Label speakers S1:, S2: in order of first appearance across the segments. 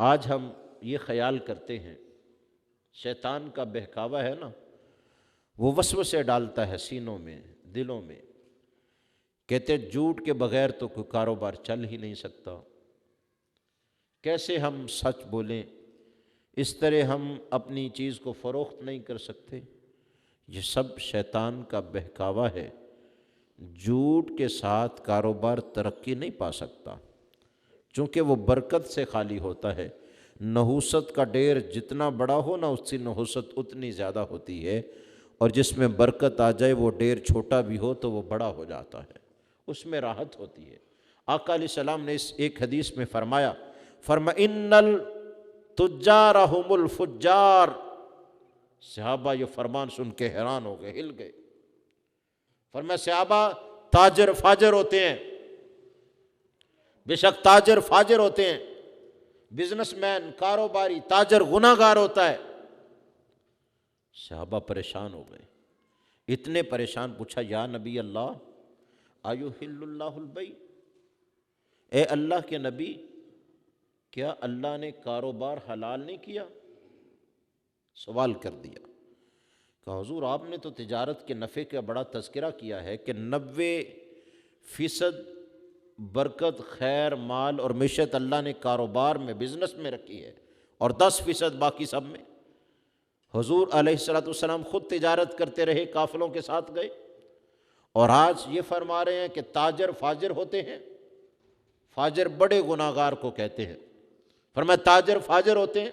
S1: آج ہم یہ خیال کرتے ہیں، شیطان کا بہکاوا ہے نا، وہ وسوسے ڈالتا ہے سینوں میں، دلوں میں، کہتے جھوٹ کے بغیر تو کوئی کاروبار چل ہی نہیں سکتا، کیسے ہم سچ بولیں، اس طرح ہم اپنی چیز کو فروخت نہیں کر سکتے۔ یہ سب شیطان کا بہکاوا ہے۔ جھوٹ کے ساتھ کاروبار ترقی نہیں پا سکتا، چونکہ وہ برکت سے خالی ہوتا ہے۔ نحوست کا ڈھیر جتنا بڑا ہو نا، اس کی نحوست اتنی زیادہ ہوتی ہے، اور جس میں برکت آ جائے وہ ڈھیر چھوٹا بھی ہو تو وہ بڑا ہو جاتا ہے، اس میں راحت ہوتی ہے۔ آقا علیہ السلام نے اس ایک حدیث میں فرمایا ان التجار هم الفجار۔ صحابہ یہ فرمان سن کے حیران ہو گئے، ہل گئے۔ فرمایا صحابہ تاجر فاجر ہوتے ہیں، بے شک تاجر فاجر ہوتے ہیں، بزنس مین کاروباری تاجر گناہ گار ہوتا ہے۔ صحابہ پریشان ہو گئے، اتنے پریشان، پوچھا یا نبی اللہ ایحل اللہ البیع، اے اللہ کے نبی کیا اللہ نے کاروبار حلال نہیں کیا؟ سوال کر دیا۔ کہا حضور آپ نے تو تجارت کے نفع کا بڑا تذکرہ کیا ہے کہ 90% برکت خیر مال اور معیشت اللہ نے کاروبار میں بزنس میں رکھی ہے، اور 10% باقی سب میں۔ حضور علیہ السلام خود تجارت کرتے رہے، قافلوں کے ساتھ گئے، اور آج یہ فرما رہے ہیں کہ تاجر فاجر ہوتے ہیں۔ فاجر بڑے گناہ گار کو کہتے ہیں، فرمایا تاجر فاجر ہوتے ہیں۔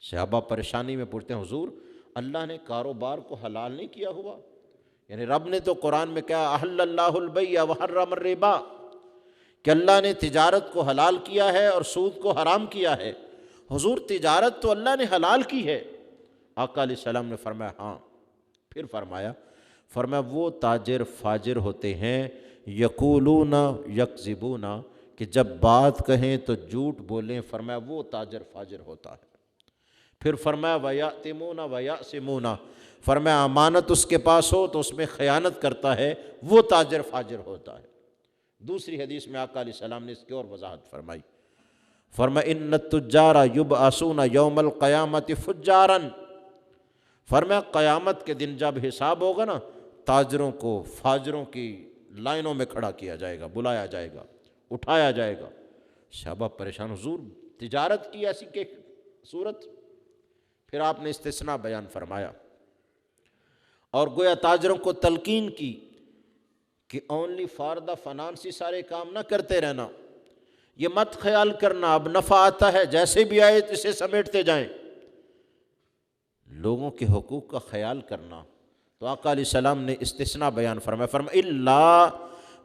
S1: صحابہ پریشانی میں پوچھتے ہیں حضور اللہ نے کاروبار کو حلال نہیں کیا ہوا؟ یعنی رب نے تو قرآن میں کہا احل اللہ البیع وحرم الربا، کہ اللہ نے تجارت کو حلال کیا ہے اور سود کو حرام کیا ہے۔ حضور تجارت تو اللہ نے حلال کی ہے۔ آقا علیہ السلام نے فرمایا ہاں۔ پھر فرمایا وہ تاجر فاجر ہوتے ہیں یقولون یکذبون، کہ جب بات کہیں تو جھوٹ بولیں، فرمایا وہ تاجر فاجر ہوتا ہے۔ پھر فرمایا وَيَأْتِمُونَ وَيَأْسِمُونَ، فرمایا امانت اس کے پاس ہو تو اس میں خیانت کرتا ہے، وہ تاجر فاجر ہوتا ہے۔ دوسری حدیث میں آقا علیہ السلام نے اس کی اور وضاحت فرمائی، فرمایا ان التجار یبعثون یوم القیامت فجارا، فرمایا قیامت کے دن جب حساب ہوگا نا، تاجروں کو فاجروں کی لائنوں میں کھڑا کیا جائے گا، بلایا جائے گا، اٹھایا جائے گا۔ صحابہ پریشان، حضور تجارت کی ایسی کہ صورت؟ پھر آپ نے استثناء بیان فرمایا اور گویا تاجروں کو تلقین کی کہ اونلی فار دا فنانس ہی سارے کام نہ کرتے رہنا، یہ مت خیال کرنا اب نفع آتا ہے جیسے بھی آئے اسے سمیٹتے جائیں، لوگوں کے حقوق کا خیال کرنا۔ تو آقا علیہ السلام نے استثناء بیان فرمایا الا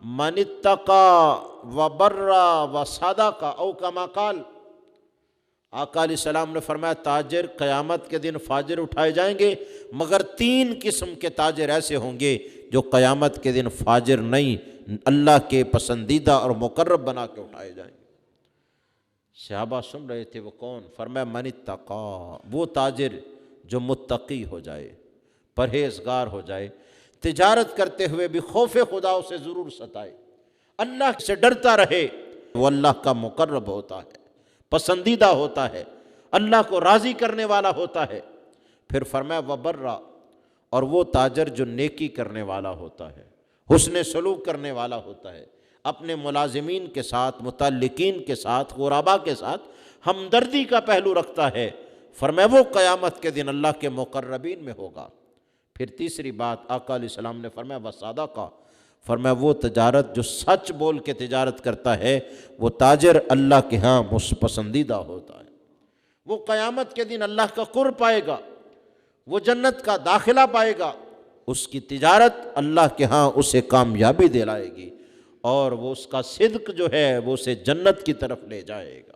S1: من اتقى وبر وصدق او کما قال، آقا علیہ السلام نے فرمایا تاجر قیامت کے دن فاجر اٹھائے جائیں گے، مگر 3 قسم کے تاجر ایسے ہوں گے جو قیامت کے دن فاجر نہیں، اللہ کے پسندیدہ اور مقرب بنا کے اٹھائے جائیں گے۔ صحابہ سن رہے تھے وہ کون؟ فرمایا من اتقى، وہ تاجر جو متقی ہو جائے، پرہیزگار ہو جائے، تجارت کرتے ہوئے بھی خوف خدا اسے ضرور ستائے، اللہ سے ڈرتا رہے، وہ اللہ کا مقرب ہوتا ہے، پسندیدہ ہوتا ہے، اللہ کو راضی کرنے والا ہوتا ہے۔ پھر فرمایا وبرا، اور وہ تاجر جو نیکی کرنے والا ہوتا ہے، حسن سلوک کرنے والا ہوتا ہے، اپنے ملازمین کے ساتھ، متعلقین کے ساتھ، غرباء کے ساتھ ہمدردی کا پہلو رکھتا ہے، فرمایا وہ قیامت کے دن اللہ کے مقربین میں ہوگا۔ پھر تیسری بات آقا علیہ السلام نے فرمایا وصدق، فرمایا وہ تجارت جو سچ بول کے تجارت کرتا ہے، وہ تاجر اللہ کے ہاں پسندیدہ ہوتا ہے، وہ قیامت کے دن اللہ کا قرب پائے گا، وہ جنت کا داخلہ پائے گا، اس کی تجارت اللہ کے ہاں اسے کامیابی دلائے گی، اور وہ اس کا صدق جو ہے وہ اسے جنت کی طرف لے جائے گا۔